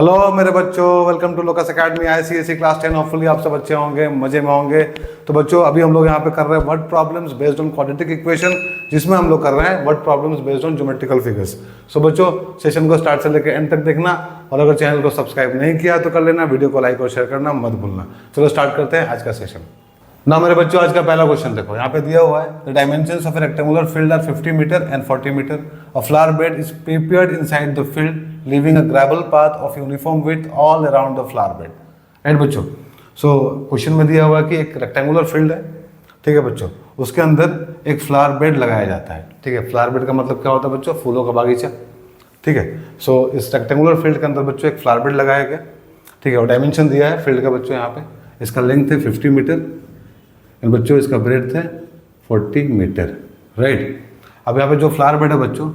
Hello मेरे बच्चों, welcome to Locus academy ICSE class 10। Hopefully आप सब अच्छे होंगे, मजे में होंगे। तो बच्चों अभी हम लोग यहाँ पे कर रहे हैं word problems based on quadratic equation, जिसमें हम लोग कर रहे हैं word problems based on geometrical figures. So बच्चों सेशन को स्टार्ट से लेकर एंड तक देखना, और अगर चैनल को सब्सक्राइब नहीं किया तो कर लेना, वीडियो को लाइक और शेयर करना मत भूलना। चलो स्टार्ट करते हैं आज का सेशन। ना मेरे बच्चों, आज का पहला क्वेश्चन देखो, यहाँ पे दिया हुआ है the dimensions of a rectangular field are 50 metre and 40 metre. A flower bed is prepared inside the field leaving a gravel path of uniform width all around the flower bed. Right बच्चों, so question में दिया हुआ है कि एक rectangular field है, ठीक है बच्चों, उसके अंदर एक फ्लावर बेड लगाया जाता है। ठीक है, फ्लावर बेड का मतलब क्या होता है बच्चों? फूलों का बागीचा। ठीक है, सो इस रेक्टेंगुलर फील्ड के अंदर बच्चों एक फ्लावर बेड लगाया गया। ठीक है, और डायमेंशन दिया है फील्ड का बच्चों, यहाँ पे इसका लेंथ है 50 मीटर एंड बच्चों इसका ब्रेड्थ है 40 मीटर। राइट, अब यहाँ पे जो फ्लावर बेड है बच्चों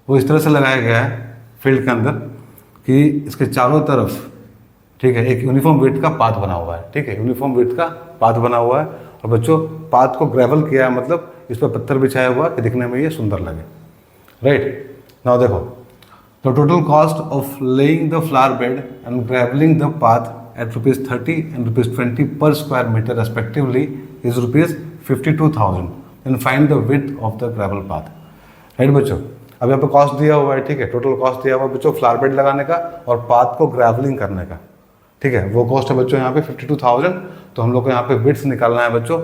वो इस तरह से लगाया गया है फील्ड के अंदर कि इसके चारों तरफ, ठीक है, एक यूनिफॉर्म विड्थ का पाथ बना हुआ है। ठीक है, यूनिफॉर्म विड्थ का पाथ बना हुआ है, और बच्चों पाथ को ग्रेवल किया है, मतलब इस पर पत्थर बिछाया हुआ कि दिखने में ये सुंदर लगे। राइट, नाउ देखो, the total cost of laying the flower bed and gravelling the path at ₹30 and ₹20 per square meter respectively is ₹52,000. Then find the width of the gravel path. Right बच्चों, अब यहाँ पे कॉस्ट दिया हुआ है। ठीक है, टोटल कॉस्ट दिया हुआ है बच्चों फ्लावर बेड लगाने का और पाथ को ग्रेवलिंग करने का। ठीक है, वो कॉस्ट है बच्चों यहाँ पे 52,000। तो हम लोग को यहाँ पे विड्थ निकालना है बच्चों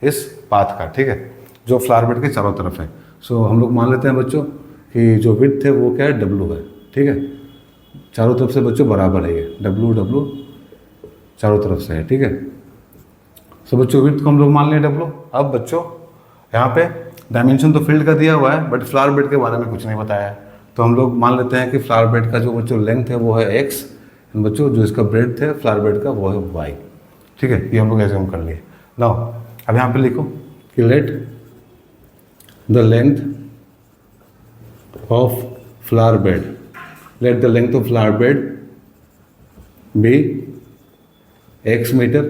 इस पाथ का। ठीक है, जो फ्लावर बेड के चारों तरफ है। सो हम लोग मान लेते हैं बच्चों कि जो विड्थ है वो क्या है? W है। ठीक है, चारों तरफ से बच्चों बराबर है ये W चारों तरफ से है। ठीक है, सो बच्चों विड्थ को हम लोग मान लें W। अब बच्चों यहाँ पे डायमेंशन तो फील्ड का दिया हुआ है, बट फ्लावर बेड के बारे में कुछ नहीं बताया है। तो हम लोग मान लेते हैं कि फ्लावर बेड का जो बच्चों लेंथ है वो है X, बच्चों जो इसका ब्रेड्थ है फ्लावर बेड का वो है Y। ठीक है, ये हम लोग एज्यूम कर लिए। नाउ अब यहाँ पे लिखो कि let the length of flower bed, let the length of flower bed be X meter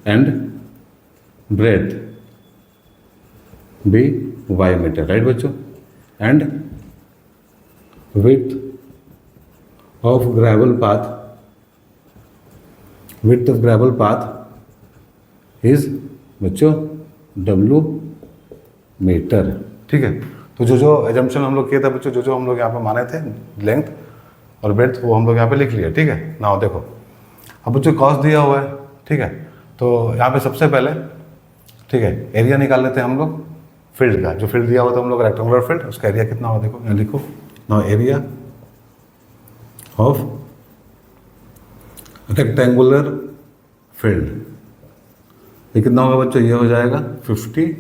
and breadth be Y meter, right बच्चों, and width of gravel path, width of gravel path is बच्चों W metre. ठीक है, तो जो assumption हम लोग किए थे बच्चों, जो हम लोग यहाँ पे माने थे लेंथ और ब्रेड्थ, वो हम लोग यहाँ पे लिख लिया। ठीक है, नाउ देखो, अब बच्चों कॉस्ट दिया हुआ है। ठीक है, तो यहाँ पे सबसे पहले, ठीक है, एरिया निकाल लेते हैं हम लोग फील्ड का। जो फील्ड दिया हुआ था हम लोग रेक्टेंगुलर फील्ड, उसका एरिया कितना हुआ देखो, यहाँ लिखो। Now area of rectangular field ये कितना होगा बच्चों? ये हो जाएगा 50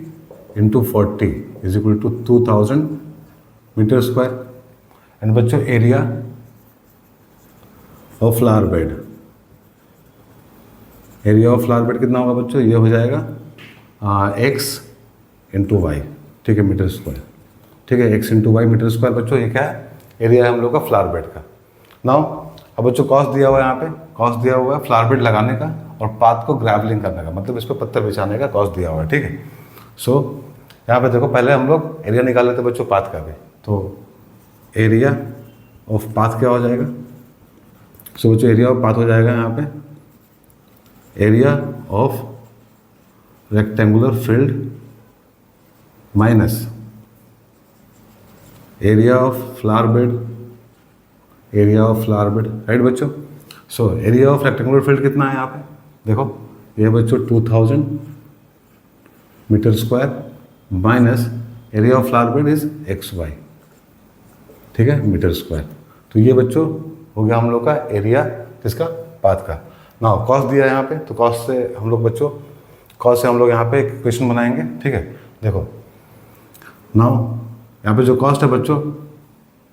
× 40 = 2000 मीटर स्क्वायर। एंड बच्चों area of flower bed, area of flower bed कितना होगा बच्चों? ये हो जाएगा X × Y। ठीक है, मीटर स्क्वायर। ठीक है, X × Y मीटर स्क्वायर बच्चों, ये क्या है? एरिया है हम लोग का फ्लावर बेड का। नाउ अब बच्चों कॉस्ट दिया हुआ है, यहाँ पे कॉस्ट दिया हुआ है फ्लावर बेड लगाने का और पाथ को ग्रेवलिंग करने का, मतलब इस पर पत्थर बिछाने का कॉस्ट दिया हुआ है। ठीक है, सो यहाँ पे देखो, पहले हम लोग एरिया निकाल लेते बच्चों पाथ का भी। तो एरिया ऑफ पाथ क्या हो जाएगा? सो बच्चों एरिया ऑफ पाथ हो जाएगा यहाँ पे area of rectangular field minus area of flower bed, area of flower bed. Right बच्चों, so area of rectangular field कितना है यहाँ पे देखो, ये बच्चों 2000 metre square minus area of flower bed is XY। ठीक है, मीटर स्क्वायर। तो ये बच्चों हो गया हम लोग का एरिया किसका? पाथ का। नाउ कॉस्ट दिया है यहाँ पे, तो कॉस्ट से हम लोग बच्चों, कॉस्ट से हम लोग यहाँ पे एक इक्वेशन बनाएंगे। ठीक है, देखो नाउ यहाँ पे जो कॉस्ट है बच्चों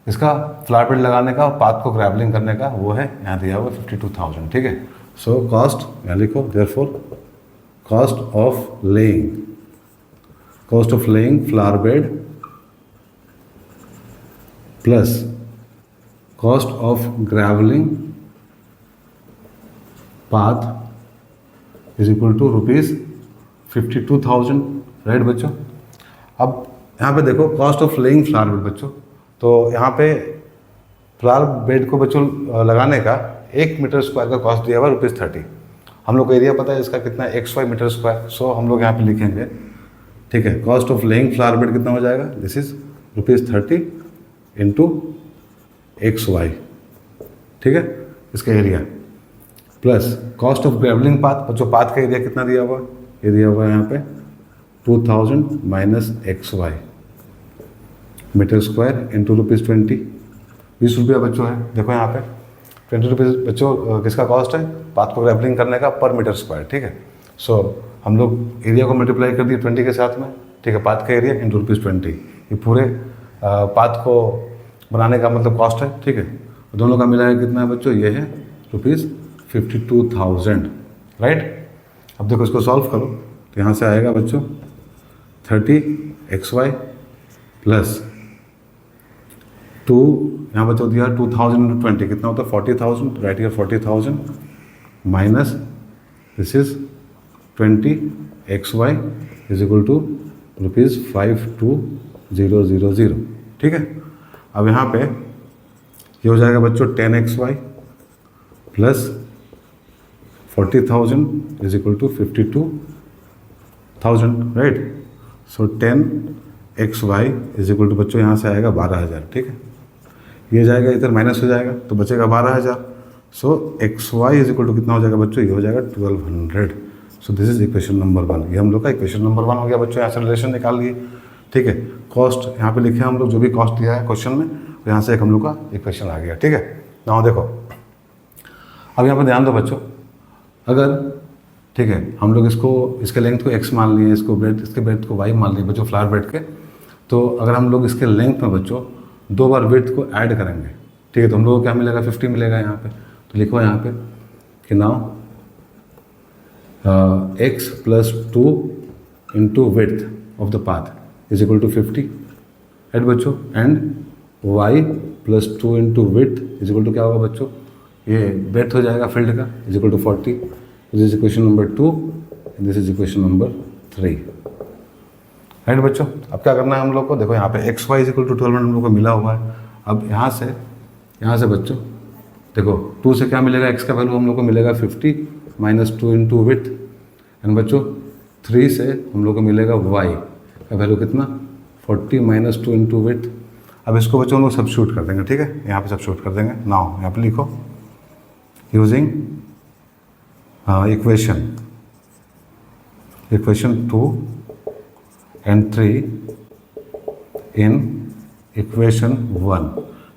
इसका फ्लावर बेड लगाने का और पाथ को ग्रेवलिंग करने का, वो है यहाँ दिया हुआ 52,000। ठीक है, सो कॉस्ट यहाँ लिखो, therefore cost of laying flower bed plus cost of gravelling path is equal to ₹52,000। Right बच्चों, अब यहाँ पे देखो cost of laying flower bed बच्चों, तो यहाँ पे फ्लावर बेड को बच्चों लगाने का 1 मीटर स्क्वायर का कॉस्ट दिया हुआ ₹30। हम लोग को एरिया पता है इसका कितना है, XY मीटर स्क्वायर। सो हम लोग यहाँ पे लिखेंगे, ठीक है, cost of laying flower bed कितना हो जाएगा, दिस इज ₹30 इंटू XY, ठीक है, इसका area, plus cost of gravelling path. बच्चों पाथ का एरिया कितना दिया हुआ, ये दिया हुआ है यहाँ पे 2000 minus XY metre square into ₹20, ₹20 बच्चों है। देखो यहाँ पे ₹20 बच्चों किसका कॉस्ट है, पाथ को ग्रेवलिंग करने का पर मीटर स्क्वायर, ठीक है। सो हम लोग एरिया को मल्टीप्लाई कर दिए 20 के साथ में, ठीक है, पाथ का एरिया इंटू ₹20, ये पूरे पाथ को बनाने का मतलब कॉस्ट है, ठीक है। दोनों का मिला है कितना है बच्चों, ये है ₹52,000, राइट। अब देखो इसको सॉल्व करो तो यहाँ से आएगा बच्चों 30XY प्लस 2, यहाँ बच्चों दिया 2000 इंटू 20 कितना होता है 40,000, right here 40,000 minus this is 20XY is equal to ₹52,000, ठीक है। अब यहाँ पे ये हो जाएगा बच्चों 10XY plus 40,000 is equal to 52,000, right. So 10XY is equal to बच्चों यहाँ से आएगा 12,000, ठीक है। ये जाएगा इधर माइनस हो जाएगा तो बचेगा 12,000। सो XY इज इक्वल टू कितना हो जाएगा बच्चों, ये हो जाएगा 1200। So this is equation number 1। ये हम लोग का इक्वेशन नंबर 1 हो गया बच्चों, यहाँ से रिलेशन निकाल लिए, ठीक है। कॉस्ट यहाँ पे लिखे हम लोग जो भी कॉस्ट दिया है क्वेश्चन में, तो यहाँ से एक हम लोग का इक्वेशन आ गया, ठीक है। नाउ देखो अब यहाँ पे ध्यान दो बच्चों, अगर ठीक है हम लोग इसके लेंथ को x मान लिए, इसके ब्रेथ को y मान लिए बच्चों फ्लावर बेड के, तो अगर हम लोग इसके लेंथ में बच्चों 2 बार विड्थ को ऐड करेंगे, ठीक है, तो हम लोग को क्या मिलेगा 50 मिलेगा यहाँ पे। तो लिखो यहाँ पे कि now x plus 2 into width of the path is equal to 50, right बच्चों, and y plus 2 into width is equal to क्या होगा बच्चों, ये ब्रेथ हो जाएगा फील्ड का, is equal to 40। This is equation number 2 and this is equation number 3, right बच्चों। अब क्या करना है हम लोग को, देखो यहाँ पे XY इज इक्वल टू 1200 हम लोग को मिला हुआ है। अब यहाँ से बच्चों देखो 2 से क्या मिलेगा, x का वैल्यू हम लोग को मिलेगा 50 माइनस 2 इंटू विड्थ, एंड बच्चों 3 से हम लोग को मिलेगा y का वैल्यू कितना 40 माइनस 2 इंटू विड्थ। अब इसको बच्चों हम लोग सब्स्टिट्यूट कर देंगे, ठीक है, यहाँ पे सब्स्टिट्यूट कर देंगे। नाउ यहाँ पे लिखो using equation 2 and 3 in equation 1,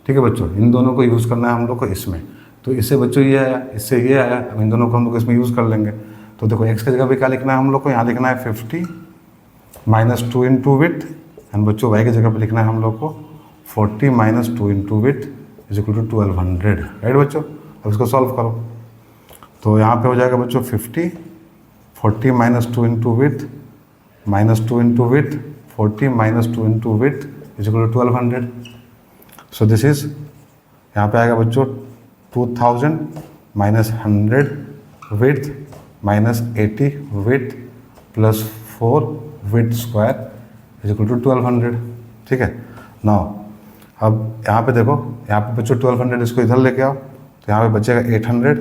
ठीक है बच्चों। इन दोनों को यूज़ करना है हम लोग को इसमें, तो इससे बच्चों ये आया, इससे ये आया, अब इन दोनों को हम लोग इसमें यूज़ कर लेंगे। तो देखो x की जगह पे क्या लिखना है हम लोग को, यहाँ लिखना है 50 माइनस 2 इंटू विड्थ, एंड बच्चों y की जगह पे लिखना है हम लोग को 40 minus 2 into width is equal to 1200, right बच्चों। अब इसको सॉल्व करो तो यहाँ पे हो जाएगा बच्चों 50, 40 minus 2 into width minus 2 into width, 40 minus 2 into width is equal to 1200। So this is यहाँ पे आएगा बच्चों 2000 minus 100 width minus 80 width plus 4 width square is equal to 1200, ठीक है। नाउ अब यहाँ पे देखो, यहाँ पे बच्चों 1200 इसको इधर लेके आओ तो यहाँ पे बचेगा 800,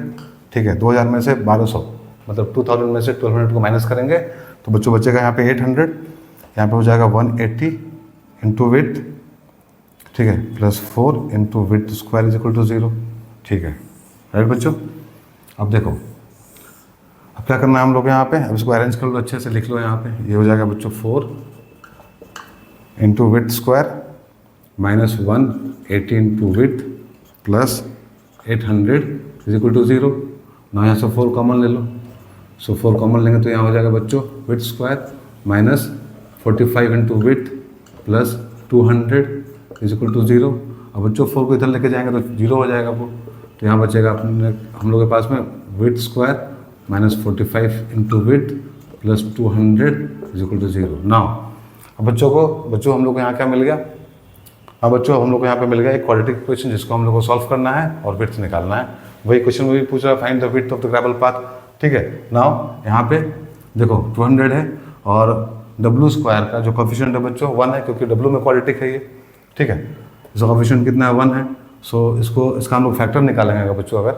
ठीक है। 2000 में से 1200 मतलब 2000 में से 1200 को माइनस करेंगे तो बच्चों बचेगा यहाँ पे 800, यहाँ पे हो जाएगा 180 इंटू विड्थ, ठीक है, plus 4 into width square is equal to 0, ठीक है, राइट बच्चों। अब देखो अब क्या करना है हम लोग यहाँ पे, अब इसको अरेंज कर लो, अच्छे से लिख लो यहाँ पे। ये हो जाएगा बच्चों 4 into width square minus 180 into width plus 800 is equal to 0। ना यहाँ से 4 कॉमन ले लो, सो 4 कॉमन लेंगे तो यहाँ हो जाएगा बच्चों width square minus 45 into width plus 200 is equal to 0। अब बच्चों 4 को इधर लेके जाएंगे तो 0 हो जाएगा वो, तो यहाँ बचेगा अपने हम लोग के पास में width square minus 45 into width plus 200 is equal to 0। Now अब बच्चों हम लोग को यहाँ क्या मिल गया, अब बच्चों हम लोग को यहाँ पे मिल गया एक क्वाड्रेटिक इक्वेशन जिसको हम लोग को सॉल्व करना है और विड्थ निकालना है। वही क्वेश्चन में भी पूछ रहा है find the width of the gravel path, ठीक है। नाउ यहाँ पे देखो 200 है और W स्क्वायर का जो कोफिशिएंट है बच्चों 1 है, क्योंकि W में क्वाड्रेटिक है ये, ठीक है। इसका कोफिशिएंट कितना है 1 है, सो इसका हम लोग फैक्टर निकालेंगे अगर बच्चों, अगर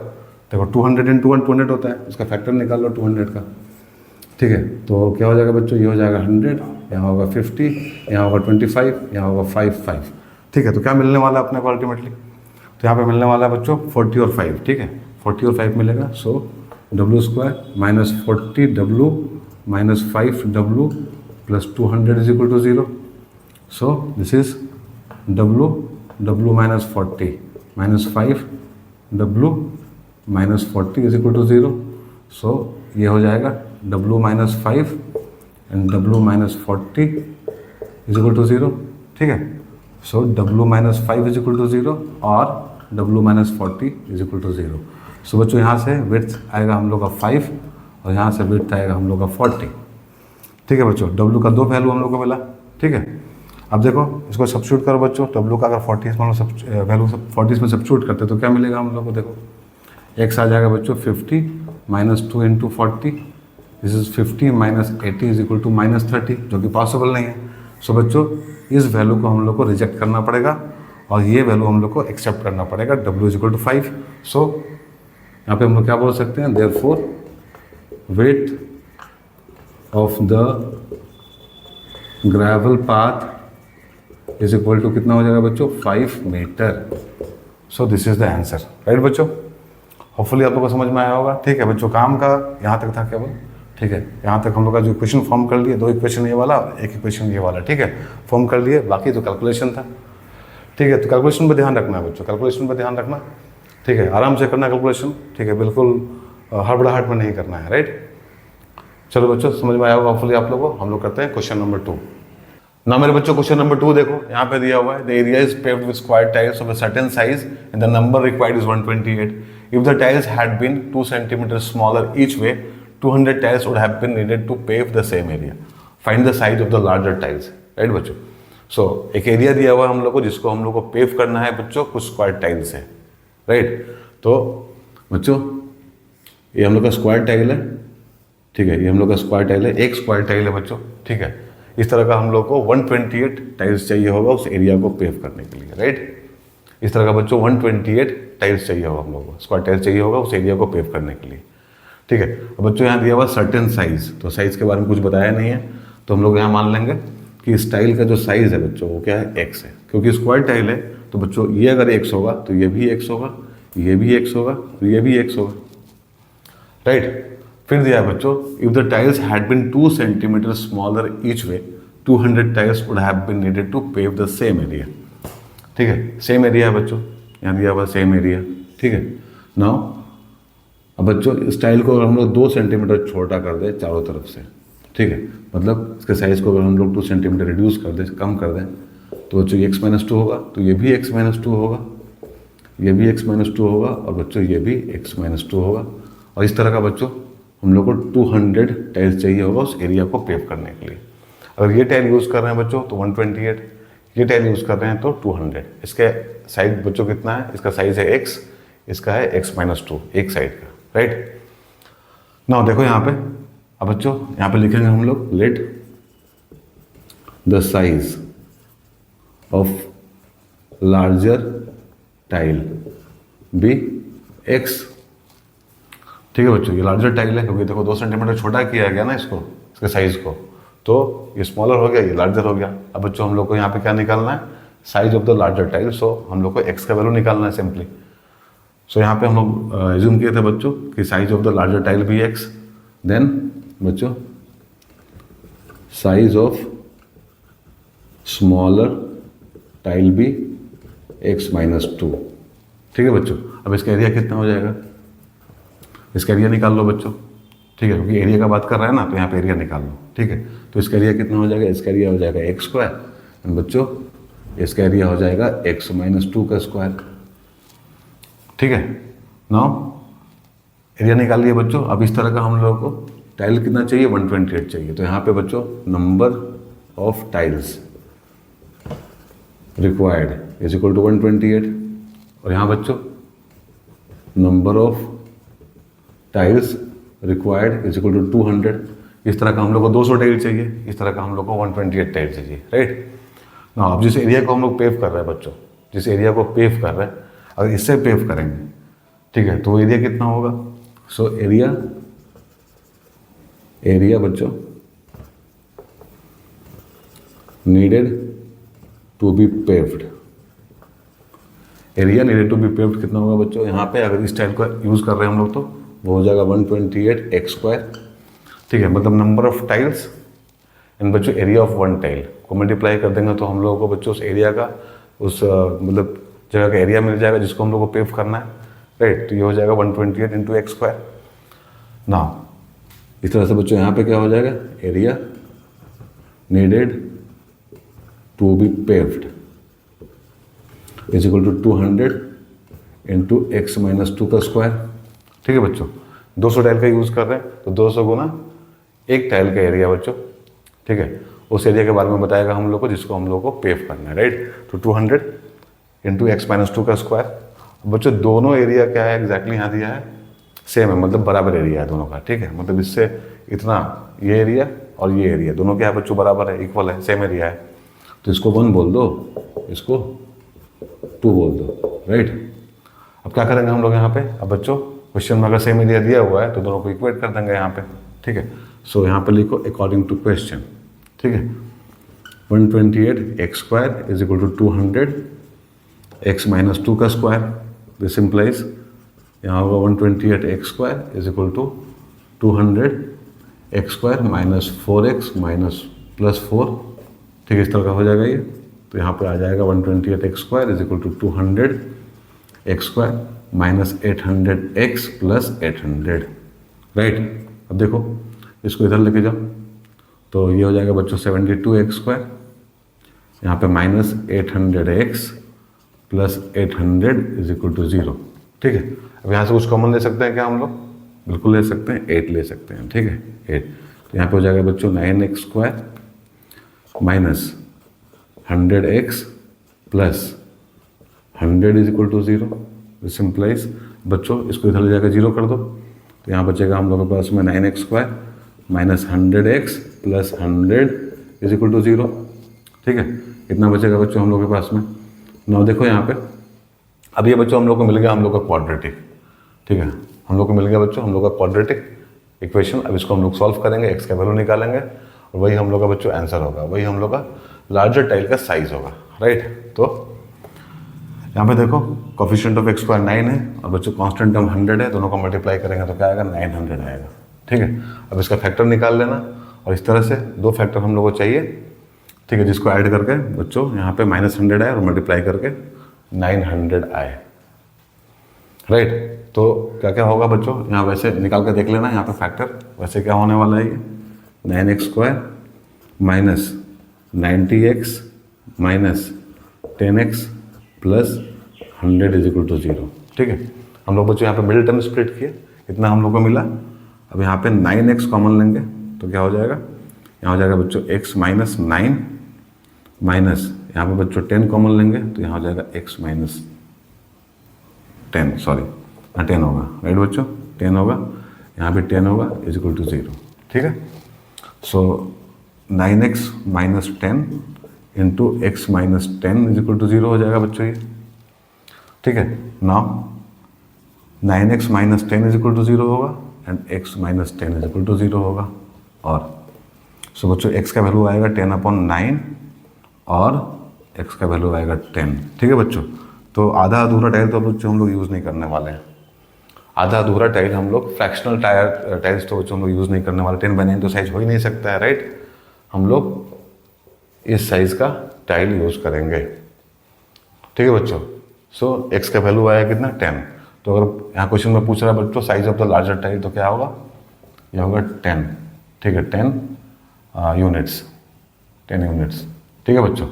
देखो 200 × 1 200 होता है, इसका फैक्टर निकाल लो 200 का, ठीक है। तो क्या हो जाएगा बच्चों, ये हो जाएगा 100, यहाँ होगा 50, यहाँ होगा 25, यहाँ होगा 5, ठीक है। तो क्या मिलने वाला है अपने को अल्टीमेटली, तो यहाँ पे मिलने वाला है बच्चों 40 और 5, ठीक है, 40 और 5 मिलेगा। सो W² - 40W - 5W + 200 = 0। So this is W - 40 - 5W - 40 = 0। सो ये हो जाएगा W - 5 एंड W - 40 = 0, ठीक है। सो W - 5 = 0 और W - 40 = 0। सो बच्चों यहाँ से विड्थ आएगा हम लोग का 5 और यहाँ से विड्थ आएगा हम लोग का 40, ठीक है बच्चों। W का 2 वैल्यू हम लोग को मिला, ठीक है। अब देखो इसको सब्स्टिट्यूट करो बच्चों, W का अगर 40 वैल्यू 40 में सब्स्टिट्यूट करते तो क्या मिलेगा हम लोग को, देखो x आ जाएगा बच्चों 50 - 2 × 40, दिस इज 50 - 80 = -30, जो कि पॉसिबल नहीं है। सो बच्चों इस वैल्यू को हम लोग को रिजेक्ट करना पड़ेगा और ये वैल्यू हम लोग को एक्सेप्ट करना पड़ेगा, W = 5। सो यहाँ पे हम लोग क्या बोल सकते हैं, therefore width of the gravel path = कितना हो जाएगा बच्चों, 5 metre. So this is the answer, right बच्चों। होपफुली आप लोग को समझ में आया होगा, ठीक है बच्चों। काम का यहाँ तक था केवल, ठीक है। यहाँ तक हम लोग का जो इक्वेशन फॉर्म कर लिए, 2 इक्वेशन ये वाला, 1 इक्वेशन ये वाला, ठीक है, फॉर्म कर लिए। बाकी तो कैलकुलेशन था, ठीक है। तो कैलकुलेशन पर ध्यान रखना है बच्चों, कैलकुलेशन पर ध्यान रखना, ठीक है। आराम से करना कैलकुलेशन, ठीक है, बिल्कुल हड़बड़ाहट में नहीं करना है, राइट। चलो बच्चों समझ में आया होगा होपफुली आप लोगों को। हम लोग करते हैं क्वेश्चन नंबर 2। ना मेरे बच्चों क्वेश्चन नंबर 2 देखो, यहाँ पे दिया हुआ है the area is paved with square tiles of a certain size and the number required is 128। If the tiles had been 2 cm smaller each way, 200 tiles would have been needed to pave the same area. Find the size of the larger tiles, right बच्चों। So एक area दिया हुआ है हम लोग को, जिसको हम लोग को पेव करना है बच्चों कुछ स्क्वायर टाइल्स है, राइट। तो बच्चों ये हम लोग का स्क्वायर टाइल है, ठीक है, ये हम लोग का स्क्वायर टाइल है, एक स्क्वायर टाइल है बच्चों, ठीक है। इस तरह का हम लोग को 128 टाइल्स चाहिए होगा उस एरिया को पेव करने के लिए, राइट। इस तरह का बच्चों 128 टाइल्स चाहिए होगा हम लोग को, स्क्वायर टाइल्स चाहिए होगा उस एरिया को पेव करने के लिए, ठीक है। अब बच्चों यहाँ दिया हुआ सर्टेन साइज, तो साइज के बारे में कुछ बताया नहीं है, तो हम लोग यहाँ मान लेंगे कि इस टाइल का जो साइज है बच्चों वो क्या है, x है, क्योंकि स्क्वायर टाइल है। तो बच्चों ये अगर x होगा तो ये भी x होगा, ये भी x होगा और ये भी x होगा, राइट। फिर दिया है बच्चों if the tiles had been 2 cm smaller each way, 200 tiles would have been needed to pave the same area, ठीक है। सेम एरिया है बच्चों, यहाँ दिया हुआ सेम एरिया, ठीक है। नाउ अब बच्चों इस टाइल को अगर हम लोग 2 cm छोटा कर दें चारों तरफ से, ठीक है, मतलब इसके साइज को अगर हम लोग 2 cm रिड्यूस कर दें, कम कर दें, तो बच्चों ये x - 2 होगा, तो ये भी x - 2 होगा, ये भी x - 2 होगा और बच्चों ये भी x - 2 होगा। और इस तरह का बच्चों हम लोग को 200 टाइल्स चाहिए होगा उस एरिया को पेव करने के लिए। अगर ये टाइल यूज़ कर रहे हैं बच्चों तो 128, ये टाइल यूज़ कर रहे हैं तो 200। इसके साइज बच्चों कितना है, इसका साइज है x, इसका है x - 2 एक साइड का, राइट। ना देखो यहाँ पे, अब बच्चों यहाँ पे लिखेंगे हम लोग let the size of larger tile be x, ठीक है बच्चों। ये लार्जर टाइल है क्योंकि देखो 2 cm छोटा किया गया ना इसको, इसके साइज को, तो ये स्मॉलर हो गया, ये लार्जर हो गया। अब बच्चों हम लोग को यहाँ पे क्या निकालना है, size of the larger tile. So हम लोग को x का वैल्यू निकालना है सिंपली। सो यहाँ पे हम लोग एज्यूम किए थे बच्चों कि size of the larger tile भी x, देन बच्चों साइज ऑफ स्मॉलर टाइल भी x - 2, ठीक है बच्चों। अब इसका एरिया कितना हो जाएगा, इसका एरिया निकाल लो बच्चों, ठीक है, क्योंकि एरिया का बात कर रहा है ना, तो यहाँ पे एरिया निकाल लो, ठीक है। तो इसका एरिया कितना हो जाएगा, इसका एरिया हो जाएगा x², एंड बच्चों इसका एरिया हो जाएगा x - 2 का स्क्वायर, ठीक है। नाउ एरिया निकाल लिया बच्चों। अब इस तरह का हम लोगों को टाइल कितना चाहिए, 128 चाहिए। तो यहाँ पे बच्चों number of tiles required is equal to 128, और यहाँ बच्चों number of tiles required is equal to 200। इस तरह का हम लोग को 200 टाइल चाहिए, इस तरह का हम लोग को 128 टाइल चाहिए, राइट ना। अब जिस एरिया को हम लोग पेव कर रहे हैं बच्चों, जिस एरिया को पेव कर रहे हैं, अगर इससे पेव करेंगे, ठीक है, तो एरिया कितना होगा? सो एरिया बच्चों needed to be paved, area needed to be paved कितना होगा बच्चों? यहाँ पे अगर इस टाइल का यूज़ कर रहे हैं हम लोग तो वो हो जाएगा 128x², ठीक है, मतलब नंबर ऑफ टाइल्स एंड बच्चों एरिया ऑफ वन टाइल को मल्टीप्लाई कर देंगे तो हम लोगों को बच्चों उस एरिया का उस मतलब जगह का एरिया मिल जाएगा जिसको हम लोग को पेव करना है, राइट। तो ये हो जाएगा 128 × x²। ना इस तरह से बच्चों यहाँ पे क्या हो जाएगा? Area needed to be paved is equal to 200 × x-2 का स्क्वायर, ठीक है बच्चों। 200 टाइल का यूज़ कर रहे हैं तो 200 गुना एक टाइल का एरिया बच्चों, ठीक है, उस एरिया के बारे में बताएगा हम लोग को जिसको हम लोग को पेव करना है, राइट। तो 200 × x-2 का स्क्वायर। बच्चों दोनों एरिया क्या है एग्जैक्टली यहाँ दिया है? सेम है, मतलब बराबर एरिया है दोनों का, ठीक है, मतलब इससे इतना ये एरिया और ये एरिया दोनों क्या है बच्चों? बराबर है, इक्वल है, सेम एरिया है। तो इसको 1 बोल दो, इसको 2 बोल दो, राइट। अब क्या करेंगे हम लोग यहाँ पे? अब बच्चों क्वेश्चन में अगर सेम एरिया दिया हुआ है तो दोनों को इक्वेट कर देंगे यहाँ पे, ठीक है। सो यहाँ पे लिखो अकॉर्डिंग टू क्वेश्चन, ठीक है, 128x² is equal to 200x-2 का स्क्वायर। दिस इम्प्लाइज यहाँ होगा 128x² is equal to 200x² - 4x - +4, ठीक है, इस तरह का हो जाएगा ये। तो यहाँ पे आ जाएगा 128x² is equal to 200x² - 800x + 800, right. अब देखो इसको इधर लेके जाओ तो ये हो जाएगा बच्चों 72x², यहाँ पे -800x + 800 इज इक्वल टू 0, ठीक है। अब यहाँ से कुछ कॉमन ले सकते हैं क्या हम लोग? बिल्कुल ले सकते हैं, 8 ले सकते हैं, ठीक है, 8। तो यहाँ पे हो जाएगा बच्चों 9x² - 100x + 100 is equal to 0। This implies बच्चों इसको इधर ले जाकर 0 कर दो तो यहाँ बचेगा हम लोगों के पास में 9x² - 100x + 100 is equal to 0, ठीक है। इतना बचेगा बच्चों हम लोग के पास में। नाउ देखो यहाँ पे अब ये बच्चों हम लोग को मिल गया हम लोग का क्वाड्रेटिक, ठीक है, हम लोग को मिल गया बच्चों हम लोग का क्वाड्रेटिक इक्वेशन। अब इसको हम लोग सॉल्व करेंगे, एक्स का वैल्यू निकालेंगे और वही हम लोग का बच्चों आंसर होगा, वही हम लोग का लार्जर टाइल का साइज होगा, राइट। तो यहाँ पे देखो कोफिशिएंट ऑफ x² 9 है और बच्चों कांस्टेंट टर्म 100 है, दोनों को मल्टीप्लाई करेंगे तो क्या आएगा? 900 आएगा, ठीक है। अब इसका फैक्टर निकाल लेना और इस तरह से 2 फैक्टर हम लोग को चाहिए, ठीक है, जिसको ऐड करके बच्चों यहाँ पे -100 आए और मल्टीप्लाई करके 900 आए, राइट। तो क्या क्या होगा बच्चों? यहाँ वैसे निकाल के देख लेना, यहाँ पे फैक्टर वैसे क्या होने वाला है? ये 9x² - 90x - 10x + 100 is equal to 0, ठीक है। हम लोग बच्चों यहाँ पे मिडिल टर्म स्प्लिट किए, इतना हम लोग को मिला। अब यहाँ पे 9x कॉमन लेंगे तो क्या हो जाएगा? यहाँ हो जाएगा बच्चों x - 9 माइनस यहाँ पे बच्चों 10 कॉमन लेंगे तो यहाँ हो जाएगा x - 10, सॉरी 10 होगा, राइट बच्चों, 10 होगा, यहाँ भी 10 होगा इज इक्वल टू 0, ठीक है। So 9x - 10 × x - 10 is equal to 0 हो जाएगा बच्चों ये, ठीक है। Now 9x - 10 is equal to 0 होगा and x - 10 is equal to 0 होगा। और सो बच्चों x का वैल्यू आएगा 10/9 और x का वैल्यू आएगा 10, ठीक है बच्चों। तो आधा अधूरा टाइल तो बच्चों हम लोग यूज़ नहीं करने वाले हैं, आधा अधूरा टाइल हम लोग फ्रैक्शनल टाइल्स तो बच्चों हम लोग यूज़ नहीं करने वाले। 10/9 तो साइज हो ही नहीं सकता है, राइट। हम लोग इस साइज़ का टाइल यूज़ करेंगे, ठीक है बच्चों। सो x का वैल्यू आया कितना? 10। तो अगर यहाँ क्वेश्चन में पूछ रहा है बच्चों size of the larger tile तो क्या होगा? ये होगा 10, ठीक है, 10 यूनिट्स, 10 यूनिट्स, ठीक है बच्चों।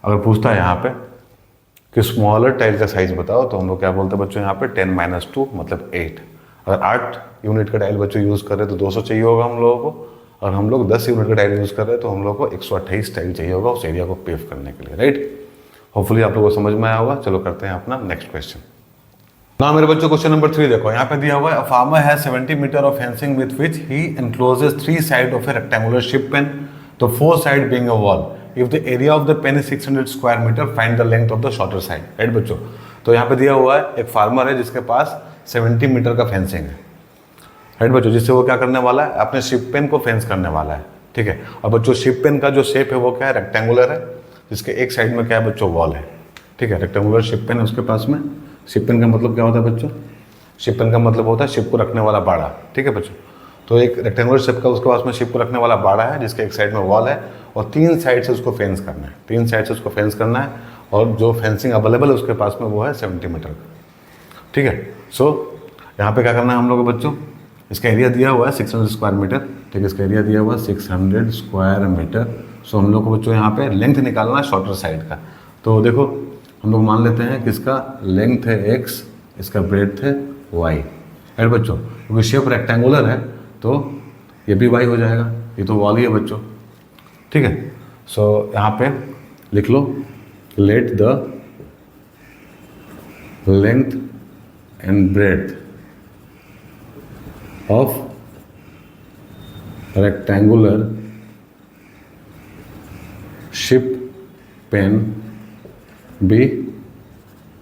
अगर पूछता है यहाँ पे कि स्मॉलर टाइल का साइज बताओ तो हम लोग क्या बोलते हैं बच्चों यहाँ पे 10 - 2 मतलब 8। अगर 8 यूनिट का टाइल बच्चों यूज़ कर रहे हैं तो 200 चाहिए होगा हम लोगों को, और हम लोग 10 यूनिट का टाइल यूज़ कर रहे हैं तो हम लोग को 128 टाइल चाहिए होगा उस एरिया को पेव करने के लिए, राइट। होपफुली आप लोगों को समझ में आया होगा। चलो करते हैं अपना नेक्स्ट क्वेश्चन। ना मेरे बच्चों क्वेश्चन नंबर 3 देखो, यहाँ पे दिया हुआ है, a farmer has 70 metre of fencing with which he encloses 3 side of a rectangular sheep pen, तो 4 side being a wall. If the area of the pen is 600 square metre, find the length of the shorter side, right बच्चों। तो तो यहाँ पे दिया हुआ है एक फार्मर है जिसके पास 70 मीटर का फेंसिंग है, राइट बच्चों, जिससे वो क्या करने वाला है, अपने शिप पेन को फेंस करने वाला है, ठीक है। और बच्चों शिप पेन का जो शेप है वो क्या है, रेक्टेंगुलर है, जिसके एक साइड में क्या है बच्चों, वॉल है, ठीक है। रेक्टेंगुलर शिप पेन है उसके पास में। शिप पेन का मतलब क्या होता है बच्चों, शिप पेन का मतलब होता है शिप को रखने वाला बाड़ा, ठीक है बच्चों। तो एक रेक्टेंगुलर शेप का उसके पास में शिप को रखने वाला बाड़ा है, जिसके एक साइड में वॉल है और 3 साइड से उसको फेंस करना है, 3 साइड से उसको फेंस करना है। और जो फेंसिंग अवेलेबल है उसके पास में वो है 70 मीटर का, ठीक है। सो यहाँ पे क्या करना है हम लोग को बच्चों, इसका एरिया दिया हुआ है 600 स्क्वायर मीटर, ठीक है। इसका एरिया दिया हुआ है 600 स्क्वायर मीटर। सो हम लोग को बच्चों यहाँ पे लेंथ निकालना है शॉर्टर साइड का। तो देखो हम लोग मान लेते हैं कि इसका लेंथ है x, इसका ब्रेड्थ है y, राइट बच्चों। क्योंकि शेप रेक्टेंगुलर है तो ये भी y हो जाएगा, ये तो वॉल ही है बच्चों, ठीक है। सो यहाँ पे लिख लो, let the length and breadth of rectangular ship pen be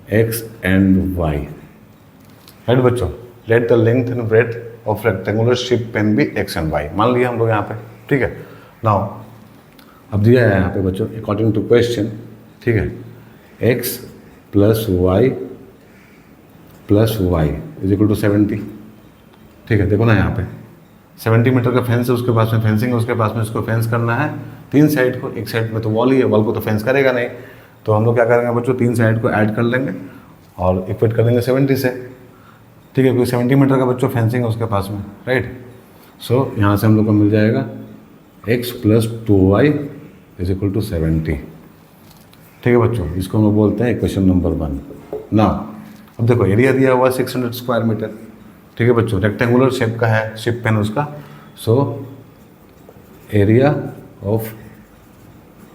x and y, right बच्चों। Let the length and breadth of rectangular sheep pen be x and y, मान लिया हम लोग यहाँ पे, ठीक है। नाउ अब दिया है यहाँ पे बच्चों अकॉर्डिंग टू क्वेश्चन, ठीक है, x plus y is equal to 70, ठीक है। देखो ना यहाँ पे 70 मीटर का फेंस है उसके पास में, फेंसिंग है उसके पास में, इसको फेंस करना है 3 साइड को, एक साइड में तो वॉल ही है, वॉल को तो फेंस करेगा नहीं, तो हम लोग क्या करेंगे बच्चों, 3 साइड को ऐड कर लेंगे और इक्वेट कर देंगे 70 से, ठीक है। क्योंकि 70 मीटर का बच्चों फेंसिंग है उसके पास में, राइट। सो यहाँ से हम लोग को मिल जाएगा x plus 2y is equal to 70, ठीक है बच्चों। इसको हम लोग बोलते हैं इक्वेशन नंबर 1। ना अब देखो एरिया दिया हुआ 600 स्क्वायर मीटर, ठीक है बच्चों, रेक्टेंगुलर शेप का है शिप पेन उसका। So area of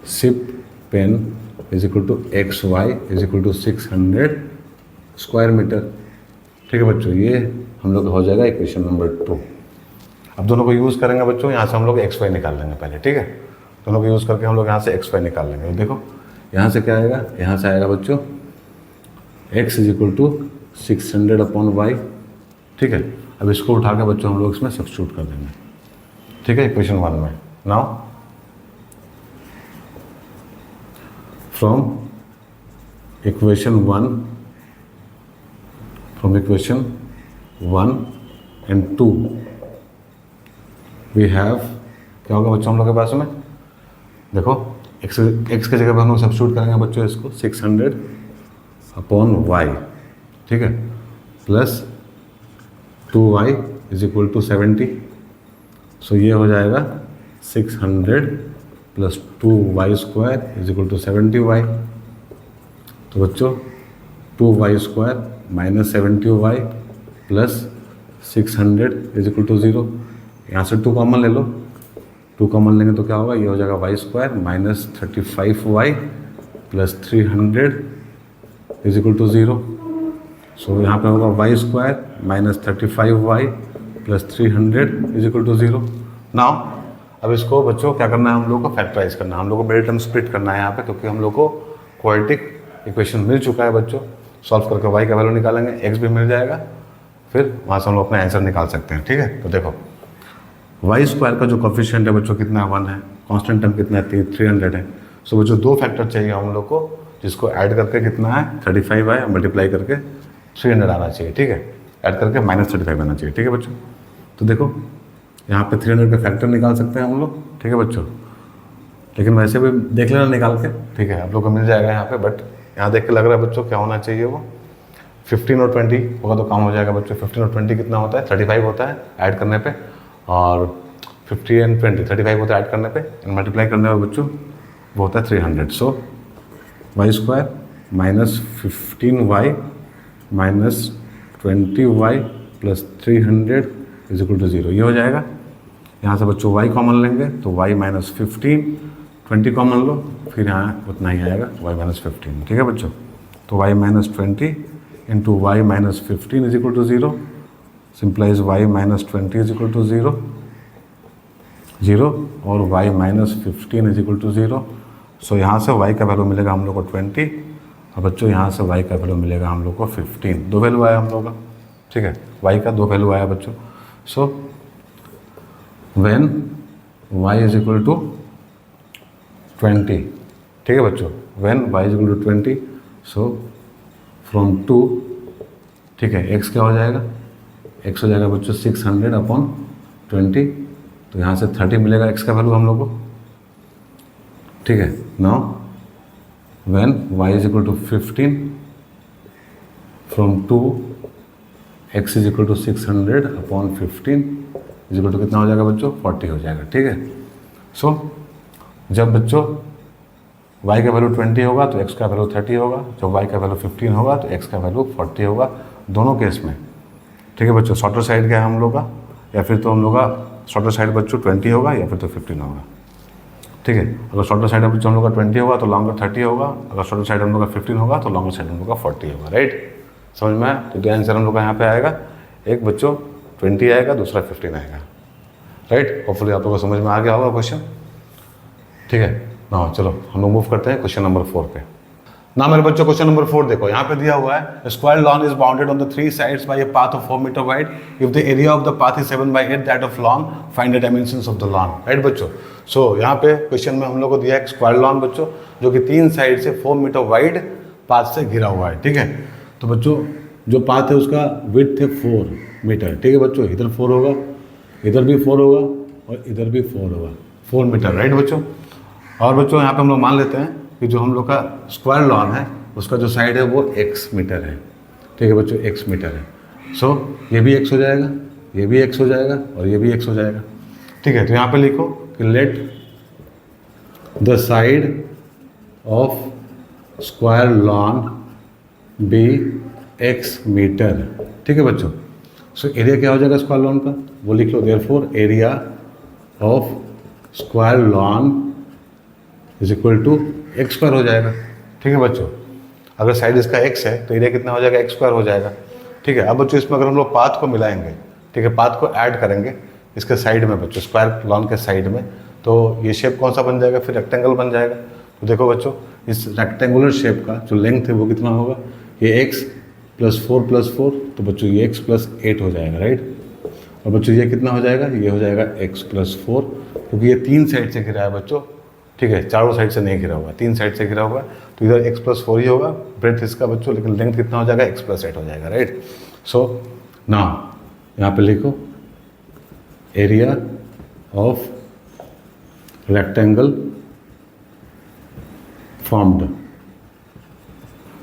sheep pen is equal to x y is equal to 600 square metre, ठीक है बच्चों। ये हम लोग हो जाएगा इक्वेशन नंबर 2। अब दोनों को यूज़ करेंगे बच्चों, यहाँ से हम लोग एक्स वाई निकाल लेंगे पहले, ठीक है। दोनों को यूज़ करके हम लोग यहाँ से एक्स वाई निकाल लेंगे। देखो यहाँ से क्या आएगा, यहाँ से आएगा बच्चों x is equal to 600 upon y, ठीक है। अब इसको उठा के बच्चों हम लोग इसमें सब्स्टिट्यूट कर देंगे, ठीक है, इक्वेशन 1 में। Now from equation 1 and 2 we have, क्या होगा बच्चों हम लोग के पास में, देखो x के जगह पर हम लोग सब्स्टिट्यूट करेंगे बच्चों इसको 600 अपॉन वाई, ठीक है, plus 2y is equal to 70। So ये हो जाएगा 600 plus 2y square is equal to 70y। तो बच्चों 2y square minus 70y plus 600 is equal to 0। यहाँ से 2 कॉमन ले लो, 2 कॉमन लेंगे तो क्या होगा, ये हो जाएगा y square minus 35y plus 300 is equal to 0। So यहाँ पे होगा y square minus 35y plus 300 is equal to 0। Now अब इसको बच्चों क्या करना है, हम लोग को फैक्टराइज करना है, हम लोग को मिडिल टर्म स्प्लिट करना है यहाँ पे, क्योंकि हम लोग को क्वाड्रेटिक इक्वेशन मिल चुका है बच्चों। सॉल्व करके y का वैल्यू निकालेंगे, x भी मिल जाएगा, फिर वहाँ से हम लोग अपना आंसर निकाल सकते हैं, ठीक है। तो देखो y स्क्वायर का जो कोफिशिएंट है बच्चों कितना है, 1 है, कांस्टेंट टर्म कितना है, 300 है। सो बच्चों 2 फैक्टर चाहिए हम लोग को, जिसको ऐड करके कितना है 35 है, मल्टीप्लाई करके 300 आना चाहिए, ठीक है, ऐड करके माइनस 35 आना चाहिए, ठीक है बच्चों। तो देखो यहाँ पे 300 का फैक्टर निकाल सकते हैं हम लोग, ठीक है बच्चों, लेकिन वैसे भी देख लेना निकाल के, ठीक है, आप लोग को मिल जाएगा यहाँ पे। बट यहाँ देख के लग रहा है बच्चों क्या होना चाहिए, वो 15 और 20 होगा तो काम हो जाएगा बच्चों। 15 और 20 कितना होता है, 35 होता है ऐड करने पे, और 50 एंड 20 35 होता है ऐड करने पे, एंड मल्टीप्लाई करने पे बच्चों वो होता है 300। So y square minus 15y minus 20y plus 300 is equal to 0, ये हो जाएगा। यहाँ से बच्चों y कॉमन लेंगे तो y माइनस 15, 20 कॉमन लो, फिर यहाँ उतना ही आएगा y माइनस 15, ठीक है बच्चों। तो y minus 20 into y minus 15 is equal to 0, implies y minus 20 is equal to 0 और y minus 15 is equal to 0। So यहाँ से y का वैल्यू मिलेगा हम लोग को 20 और बच्चों यहाँ से y का वैल्यू मिलेगा हम लोग को 15, दो वैल्यू आया हम लोग का, ठीक है, y का दो वैल्यू आया बच्चों। So when y is equal to 20, ठीक है बच्चों, when y is equal to 20, so from 2, ठीक है, x क्या हो जाएगा, x हो जाएगा बच्चों 600/20, तो यहाँ से 30 मिलेगा x का वैल्यू हम लोग को, ठीक है। Now when y is equal to 15 from 2, x is equal to 600/15 is equal to कितना हो जाएगा बच्चों, 40 हो जाएगा, ठीक है। सो जब बच्चों y का वैल्यू 20 होगा तो x का वैल्यू 30 होगा, जब y का वैल्यू 15 होगा तो x का वैल्यू 40 होगा, दोनों केस में, ठीक है बच्चों। शॉर्टर साइड क्या है हम लोग का, या फिर तो हम लोग का शॉर्टर साइड बच्चों 20 होगा या फिर तो 15 होगा, ठीक है। अगर शॉर्टर साइड बच्चों हम लोग का 20 होगा तो लॉन्गर 30 होगा, अगर शॉर्टर साइड हम लोग का 15 होगा तो लॉन्गर साइड हम लोग का 40 होगा, राइट। समझ में आया? तो आंसर हम लोग का यहाँ पे आएगा, एक बच्चों 20 आएगा, दूसरा 15 आएगा, राइट। होपफुली आप लोगों को समझ में आ गया होगा क्वेश्चन, ठीक है ना। चलो हम लोग मूव करते हैं क्वेश्चन नंबर 4 पे। ना मेरे बच्चों क्वेश्चन नंबर 4 देखो, यहाँ पे दिया हुआ है square lawn is bounded on the 3 sides by a path of 4 metre wide, if the area of the path is 7/8 that of lawn, find the dimensions of the lawn, right बच्चों। So यहाँ पे question में हम लोग को दिया है square lawn बच्चों, जो कि 3 साइड से 4 मीटर वाइड पाथ से घिरा हुआ है, ठीक है। तो बच्चों जो पाथ है उसका विड्थ है 4 मीटर, ठीक है बच्चों, इधर 4 होगा, इधर भी 4 होगा और इधर भी 4 होगा, 4 मीटर, राइट बच्चों। और बच्चों यहाँ पे हम लोग मान लेते हैं कि जो हम लोग का स्क्वायर लॉन है उसका जो साइड है वो x मीटर है, ठीक है बच्चों, x मीटर है। सो ये भी x हो जाएगा, ये भी x हो जाएगा और ये भी x हो जाएगा, ठीक है। तो यहाँ पे लिखो कि let the side of square lawn be x metre, ठीक है बच्चों। सो एरिया क्या हो जाएगा स्क्वायर लॉन का, वो लिख लो, therefore area of square lawn is equal to x square हो जाएगा, ठीक है बच्चों। अगर साइड इसका x है तो एरिया कितना हो जाएगा, x स्क्वायर हो जाएगा, ठीक है। अब बच्चों इसमें अगर हम लोग पाथ को मिलाएंगे, ठीक है, पाथ को ऐड करेंगे इसके साइड में बच्चों, स्क्वायर लॉन के साइड में, तो ये शेप कौन सा बन जाएगा, फिर रेक्टेंगल बन जाएगा। तो देखो बच्चों इस रेक्टेंगुलर शेप का जो लेंथ है वो कितना होगा, ये x + 4 + 4, तो बच्चों ये x + 8 हो जाएगा, राइट। और बच्चों ये कितना हो जाएगा, ये हो जाएगा x + 4, क्योंकि ये 3 साइड से घिरा है बच्चों, ठीक है, चारों साइड से नहीं घिरा हुआ, 3 साइड से घिरा हुआ है, तो इधर x + 4 ही होगा ब्रेथ इसका बच्चों, लेकिन लेंथ कितना हो जाएगा, x + 8 हो जाएगा, राइट। सो नाउ यहाँ पे लिखो एरिया ऑफ रेक्टेंगल फॉर्म्ड,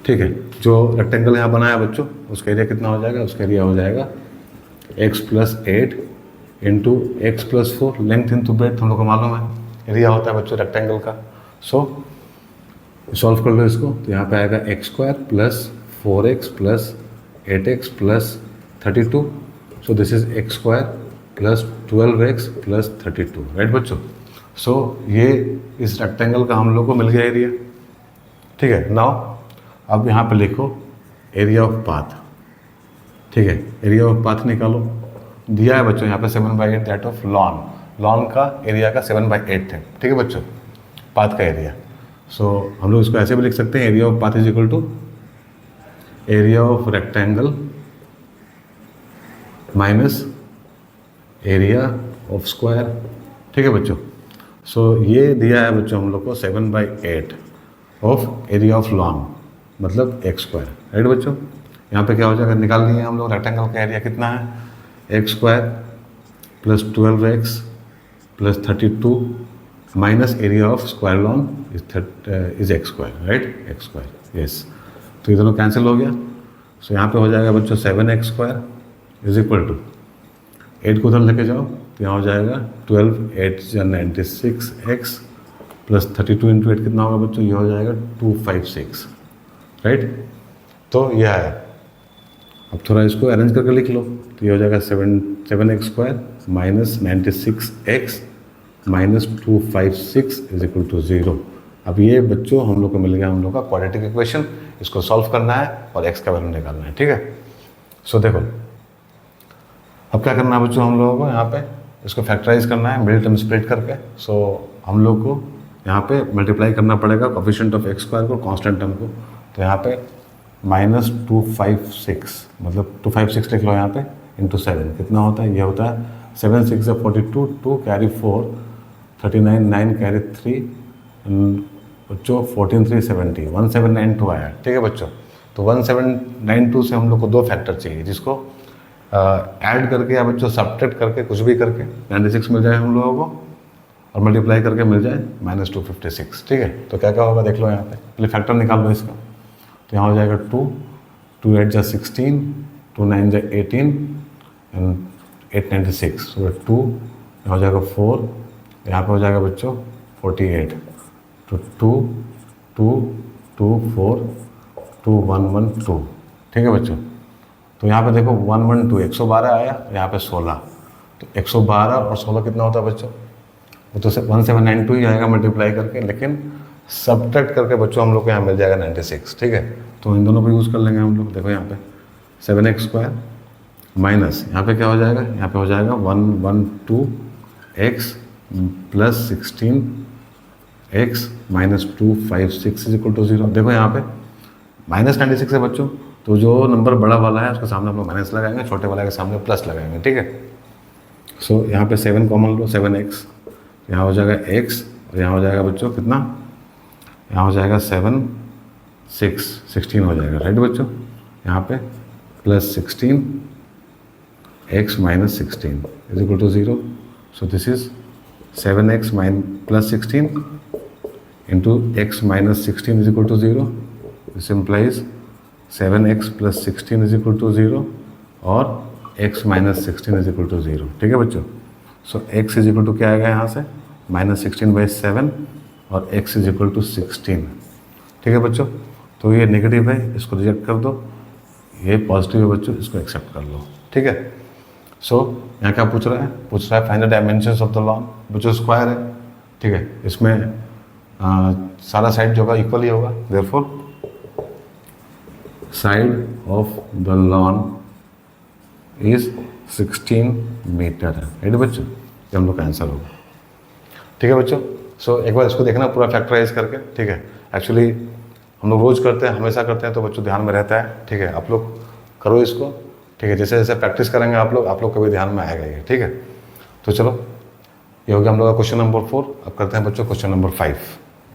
ठीक है। जो रेक्टेंगल यहाँ बनाया बच्चों उसका एरिया कितना हो जाएगा, उसका एरिया हो जाएगा x + 8 into x + 4, length into breadth हम लोग को मालूम है एरिया होता है बच्चों रेक्टेंगल का। सो सॉल्व कर लो इसको, तो यहाँ पे आएगा x² + 4x + 8x + 32, so this is x² + 12x + 32, right बच्चों। सो ये इस रेक्टेंगल का हम लोग को मिल गया एरिया, ठीक है। नाउ अब यहाँ पे लिखो एरिया ऑफ पाथ, ठीक है, एरिया ऑफ पाथ निकालो, दिया है बच्चों यहाँ पे 7/8 दैट ऑफ लॉन, लॉन का एरिया का 7/8 है, ठीक है बच्चों, पाथ का एरिया। सो हम लोग इसको ऐसे भी लिख सकते हैं, area of path is equal to area of rectangle minus area of square, ठीक है बच्चों। सो ये दिया है बच्चों हम लोग को 7/8 ऑफ एरिया ऑफ लॉन, मतलब x², राइट बच्चों। यहाँ पे क्या हो जाएगा, निकाल लिए हम लोग रेक्टेंगल का एरिया कितना है, x² + 12x + 32 minus area of square lawn is x², right, x², yes. तो ये दोनों कैंसिल हो गया। सो यहाँ पे हो जाएगा बच्चों 7x² इज इक्वल टू 8 को उधर लेके जाओ तो यहाँ हो जाएगा 12, 8 × 96x + 32 × 8 कितना होगा बच्चों, ये हो जाएगा 256, राइट। तो यह है, अब थोड़ा इसको अरेंज करके लिख लो, तो ये हो जाएगा 7x² - 96x - 256 is equal to 0। अब ये बच्चों हम लोग को मिल गया हम लोग का क्वाड्रेटिक इक्वेशन, इसको सॉल्व करना है और x का वैल्यू निकालना है, ठीक है। सो देखो अब क्या करना है बच्चों, हम लोगों को यहाँ पे इसको फैक्टराइज करना है मिडिल टर्म स्प्लिट करके। सो हम लोग को यहाँ पे मल्टीप्लाई करना पड़ेगा कोफिशिएंट ऑफ x² को, कांस्टेंट टर्म को, तो यहाँ पे -256, मतलब 256 लिख लो यहाँ पे, इंटू 7 कितना होता है, ये होता है 7 6 से 42, 2 कैरी 4, 39, 9 कैरी 3, बच्चों 14 3 70, 1792 आया। ठीक है बच्चों, तो 1792 से हम लोग को दो फैक्टर चाहिए, जिसको ऐड करके या बच्चों सब्ट्रैक्ट करके कुछ भी करके 96 मिल जाए हम लोगों को, और मल्टीप्लाई करके मिल जाए -256। ठीक है, तो क्या क्या होगा देख लो यहाँ पे, पहले फैक्टर निकाल लो इसका। तो यहाँ हो जाएगा 2, 2 8 जा 16, 2 9 जा 18 एंड 896, तो 2 यहाँ हो जाएगा 4, यहाँ पे हो जाएगा बच्चों 48, तो 2 2 2 4 2 1 1 2। ठीक है बच्चों, तो यहाँ पे देखो 112 112 आया, यहाँ पे 16, तो 112 और 16 कितना होता है बच्चों, वो तो 1792 ही आएगा मल्टीप्लाई करके, लेकिन सब्ट्रैक्ट करके बच्चों हम लोग को यहाँ मिल जाएगा 96। ठीक है, तो इन दोनों को यूज़ कर लेंगे हम लोग। देखो यहाँ पे 7x² माइनस यहाँ पे क्या हो जाएगा, यहाँ पे हो जाएगा 112x plus 16x minus 256 is equal to 0। देखो यहाँ पे -96 है बच्चों, तो जो नंबर बड़ा वाला है उसके सामने हम लोग माइनस लगाएंगे, छोटे वाले के सामने प्लस लगाएंगे। ठीक है, सो यहाँ पे 7 कॉमन लो, 7x, यहाँ हो जाएगा x, और यहाँ हो जाएगा बच्चों कितना, यहाँ हो जाएगा 7 6 16 हो जाएगा। राइट बच्चों, यहाँ पे plus 16 x minus 16 is equal to 0। So this is 7x plus 16 into x minus 16 is equal to 0। This implies 7x plus 16 is equal to 0 और x minus 16 is equal to 0। ठीक है बच्चों, so x is equal to क्या आएगा यहाँ से, -16/7 और x is equal to 16। ठीक है बच्चों, तो ये नेगेटिव है, इसको रिजेक्ट कर दो, ये पॉजिटिव है बच्चों, इसको एक्सेप्ट कर लो। ठीक है, सो यहाँ क्या पूछ रहा है find the dimensions of the lawn. बच्चों स्क्वायर है, ठीक है, इसमें सारा साइड जो होगा इक्वल ही होगा, therefore side of the lawn is 16 metre है। राइट बच्चों, ये हम लोग का आंसर होगा। ठीक है बच्चों, सो एक बार इसको देखना पूरा फैक्टराइज करके। ठीक है, एक्चुअली हम लोग रोज़ करते हैं, हमेशा करते हैं, तो बच्चों ध्यान में रहता है। ठीक है, आप लोग करो इसको। ठीक है, जैसे जैसे प्रैक्टिस करेंगे आप लोग कभी ध्यान में आएगा ये। ठीक है, तो चलो ये हो गया हम लोग का क्वेश्चन नंबर 4। अब करते हैं बच्चों क्वेश्चन नंबर 5।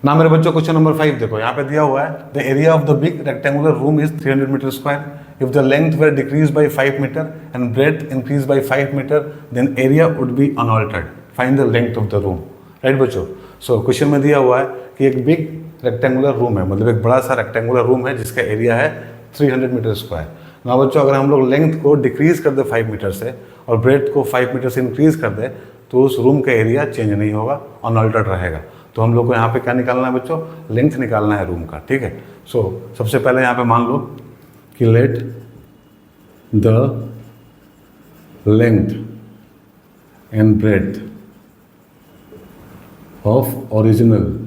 ना मेरे बच्चों क्वेश्चन नंबर 5 देखो, यहाँ पे दिया हुआ है the area of the big rectangular room is 300 metre square. If the length were decrease by 5 metre and breadth increase by 5 metre then area would be unaltered, find the length of the room. Right बच्चों, so question में दिया हुआ है कि एक big rectangular room है, मतलब एक बड़ा सा रेक्टेंगुलर रूम है जिसका एरिया है 300 मीटर स्क्वायर। ना बच्चों, अगर हम लोग लेंथ को डिक्रीज कर दे 5 मीटर से और ब्रेथ को 5 मीटर से इंक्रीज कर दे, तो उस रूम का एरिया चेंज नहीं होगा, अनऑल्टर्ड रहेगा। तो हम लोग को यहाँ पे क्या निकालना है बच्चों, लेंथ निकालना है रूम का। ठीक है, सो सबसे पहले यहाँ पे मान लो कि let the length and breadth of original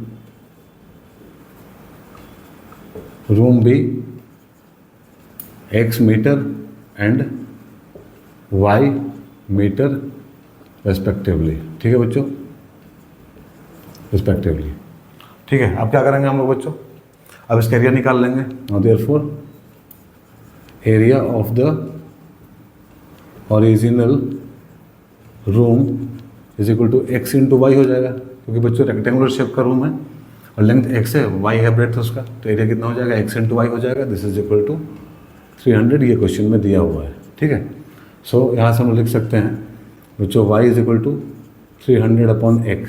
room be x metre and y metre respectively. ठीक है बच्चों, रिस्पेक्टिवली। ठीक है, अब क्या करेंगे हम लोग बच्चों, अब इसका एरिया निकाल लेंगे। Now therefore area of the original room is equal to x into y हो जाएगा, क्योंकि बच्चों रेक्टेंगुलर शेप का रूम है और लेंथ x है, y है ब्रेथ उसका, तो एरिया कितना हो जाएगा, x इंटू वाई हो जाएगा। दिस इज इक्वल टू 300, ये क्वेश्चन में दिया हुआ है। ठीक है, सो यहाँ से हम लिख सकते हैं बच्चों y is equal to 300/x।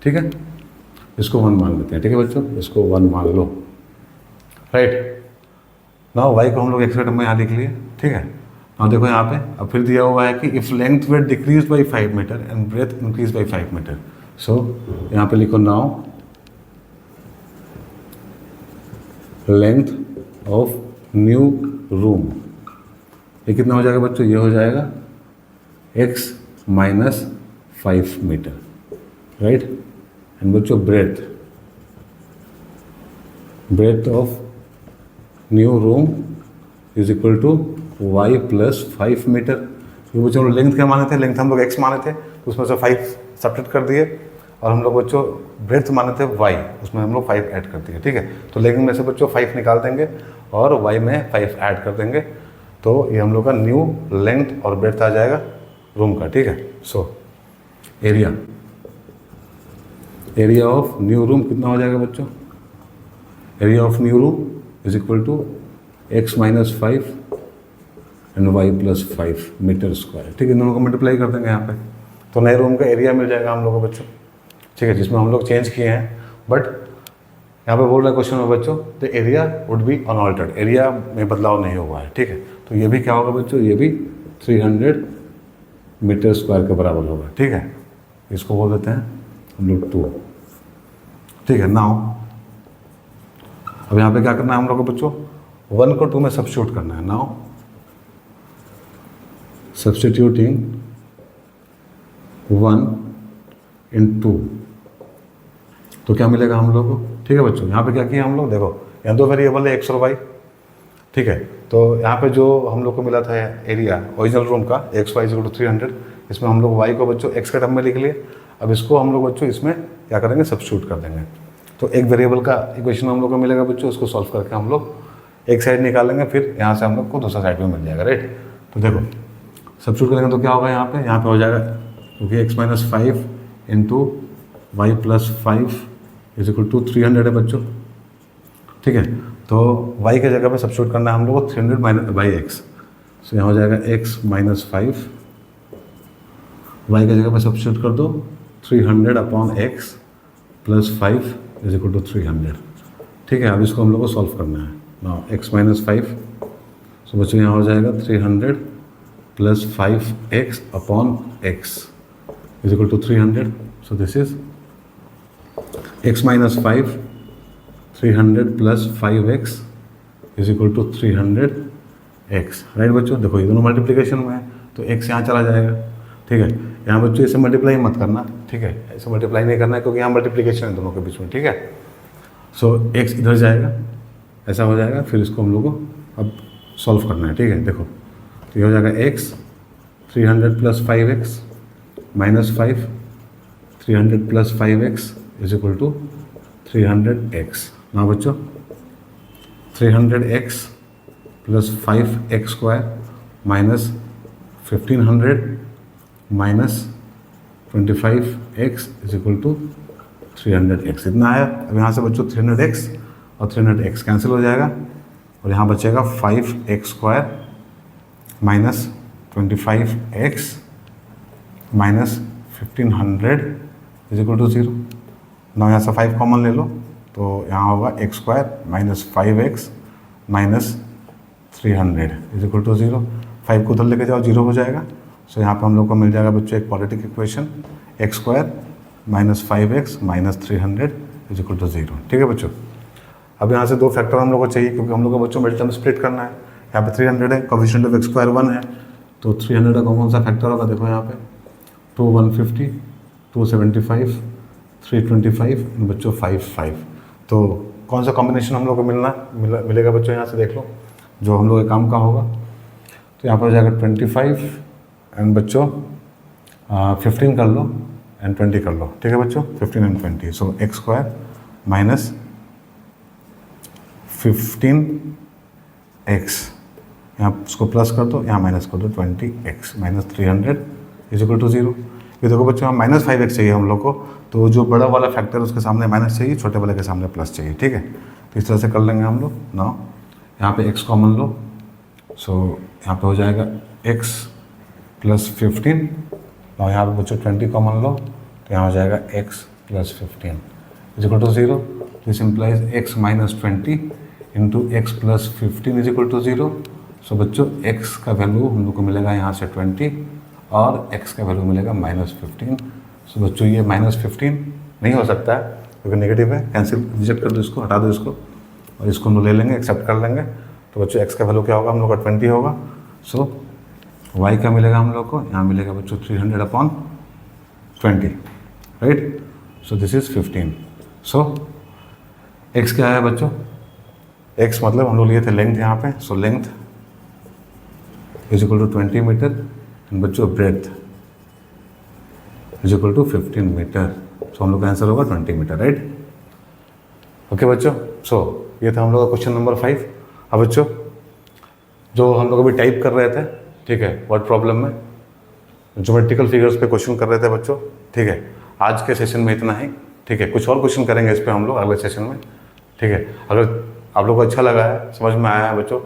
ठीक है, इसको 1 मान लेते हैं। ठीक है बच्चों, इसको 1 मान लो। राइट, नाउ y को हम लोग x के टर्म में यहाँ लिख लिए। ठीक है, नाउ देखो यहाँ पे अब फिर दिया हुआ है कि if length wait decrease by 5 metre and breadth increase by 5 metre. So यहाँ पे लिखो now length of new room, ये कितना हो जाएगा बच्चों, ये हो जाएगा x minus 5 metre. Right, and बच्चों breadth of new room is equal to y plus 5 metre. ये बच्चों लेंथ क्या माने थे, लेंथ हम लोग x माने थे, तो उसमें से 5 सब्ट्रैक्ट कर दिए और हम लोग बच्चों ब्रेड्थ माने थे y, उसमें हम लोग 5 ऐड कर दिए, ठीक है। तो लेकिन में से बच्चों 5 निकाल देंगे और y में 5 ऐड कर देंगे, तो ये हम लोग का न्यू लेंथ और ब्रेड्थ आ जाएगा रूम का, ठीक है। So area of new room कितना हो जाएगा बच्चों? Area of new room is equal to x minus 5 and y plus 5 metre square, ठीक है। इन दोनों को मल्टीप्लाई कर देंगे यहाँ पे, तो नए रूम का एरिया मिल जाएगा हम लोग को बच्चों, ठीक है, जिसमें हम लोग चेंज किए हैं। बट यहाँ पे बोल रहा है क्वेश्चन में बच्चों the area would be unaltered, area में बदलाव नहीं हुआ है, ठीक है। तो ये भी क्या होगा बच्चों? ये भी 300 मीटर स्क्वायर के बराबर होगा, ठीक है। इसको बोल देते हैं हम लोग 2, ठीक है। नाउ अब यहाँ पे क्या करना है हम लोग को बच्चों? 1 को 2 में सब्स्टिट्यूट करना है। नाउ सब्स्टिट्यूटिंग 1 इन 2, तो क्या मिलेगा हम लोग को? ठीक है बच्चों, यहाँ पे क्या किया हम लोग? देखो यहाँ 2 वेरिएबल है x और y, ठीक है। तो यहाँ पे जो हम लोग को मिला था एरिया ओरिजिनल रूम का एक्स वाई इक्वल टू 300, इसमें हम लोग y को बच्चों x के टर्म में लिख लिए। अब इसको हम लोग बच्चों इसमें क्या करेंगे? सब्स्टिट्यूट कर देंगे। तो एक वेरिएबल का इक्वेशन हम लोग को मिलेगा बच्चों, उसको सॉल्व करके हम लोग एक साइड निकालेंगे, फिर यहाँ से हम लोग को दूसरा साइड में मिल जाएगा, राइट। तो देखो सब्स्टिट्यूट करेंगे तो क्या होगा यहाँ पे हो जाएगा, क्योंकि x minus 5 into y plus 5 is equal to 300 है बच्चों, ठीक है। तो y के जगह पे सब्स्टिट्यूट करना है हम लोग को 300 माइनस बाई एक्स, तो यहाँ हो जाएगा x माइनस 5, y के जगह पे सब्स्टिट्यूट कर दो 300 upon x plus 5 is equal to 300, ठीक है। अब इसको हम लोग को सॉल्व करना है। नाउ x माइनस 5, सो बच्चों यहाँ हो जाएगा 300 plus 5x upon x is equal to 300, so this is x minus 5 300 plus 5x is equal to 300x, right बच्चों। देखो ये दोनों मल्टीप्लिकेशन में है, तो x यहाँ चला जाएगा, ठीक है। यहाँ बच्चों इसे मल्टीप्लाई मत करना, ठीक है, ऐसे मल्टीप्लाई नहीं करना है क्योंकि यहाँ मल्टीप्लिकेशन है दोनों के बीच में, ठीक है। सो x इधर जाएगा, ऐसा हो जाएगा। फिर इसको हम लोग को अब सॉल्व करना है, ठीक है। देखो तो ये हो जाएगा x 300 plus 5x minus 5 300 plus 5x is equal to 300x। ना बच्चों 300x plus 5x square minus 1500 minus 25x is equal to 300x, इतना आया। अब यहाँ से बच्चों 300x और 300x कैंसिल हो जाएगा और यहाँ बचेगा 5x square minus 25x minus 1500 is equal to 0। ना यहाँ से 5 कॉमन ले लो तो यहाँ होगा x square minus 5x minus 300 is equal to 0। 5 को उधर लेके जाओ 0 हो जाएगा। सो यहाँ पे हम लोग को मिल जाएगा बच्चों एक quadratic equation x square minus 5x minus 300 is equal to 0, ठीक है बच्चों। अब यहाँ से 2 फैक्टर हम लोग को चाहिए क्योंकि हम लोग को बच्चों मिडिल टर्म स्प्लिट करना है। यहाँ पे 300 है, कोएफिशिएंट ऑफ x स्क्वायर 1 है, तो 300 का कौन सा फैक्टर होगा? देखो यहाँ पे 2 150 275 325 बच्चों 5 तो कौन सा कॉम्बिनेशन हम लोग को मिलेगा बच्चों? यहाँ से देख लो जो हम लोग के काम का होगा। तो यहाँ पर हो जाएगा 25 एंड बच्चों 15 कर लो एंड 20 कर लो, ठीक है बच्चों, 15 and 20। So x square minus 15x, यहाँ उसको प्लस कर दो, यहाँ माइनस कर दो 20x minus 300 is equal to 0। ये देखो बच्चों यहाँ माइनस 5x चाहिए हम लोग को, तो जो बड़ा वाला फैक्टर उसके सामने माइनस चाहिए, छोटे वाले के सामने प्लस चाहिए, ठीक है। तो इस तरह से कर लेंगे हम लोग। नाउ यहाँ पे x कॉमन लो, सो यहाँ पे हो जाएगा x प्लस 15। नाउ यहाँ पे बच्चों 20 कॉमन लो तो यहाँ हो जाएगा x plus 15 is equal to 0। This implies x minus 20 into x plus 15 is equal to 0। सो बच्चों x का वैल्यू हम लोग को मिलेगा यहाँ से 20 और x का वैल्यू मिलेगा माइनस 15। सो बच्चों ये माइनस 15 नहीं हो सकता है क्योंकि नेगेटिव है, कैंसिल रिजेक्ट कर दो इसको, हटा दो इसको और इसको हम लोग ले लेंगे, एक्सेप्ट कर लेंगे। तो बच्चों x का वैल्यू क्या होगा? हम लोग का 20 होगा। सो y का मिलेगा हम लोग को, यहाँ मिलेगा बच्चों 300 upon 20, right. So this is 15। So x क्या है बच्चों? x मतलब हम लोग लिए थे लेंथ यहाँ पे, so length is equal to 20 metre and बच्चों breadth is equal to 15 metre. तो हम लोग का आंसर होगा 20 मीटर, राइट। ओके बच्चों, सो ये था हम लोग का क्वेश्चन नंबर 5। अब बच्चों जो हम लोग अभी टाइप कर रहे थे, ठीक है, वर्ड प्रॉब्लम में ज्योमेट्रिकल फिगर्स पे क्वेश्चन कर रहे थे बच्चों, ठीक है। आज के सेशन में इतना ही, ठीक है। कुछ और क्वेश्चन करेंगे इस पे हम लोग अगले सेशन में, ठीक है। अगर आप लोग को अच्छा लगा है, समझ में आया है बच्चों,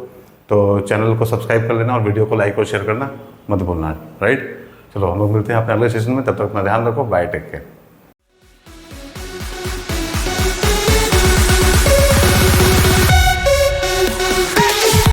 तो चैनल को सब्सक्राइब कर लेना और वीडियो को लाइक और शेयर करना मत भूलना, राइट। चलो हम लोग मिलते हैं अपने अगले सेशन में, तब तक अपना ध्यान रखो, बाय, टेक केयर।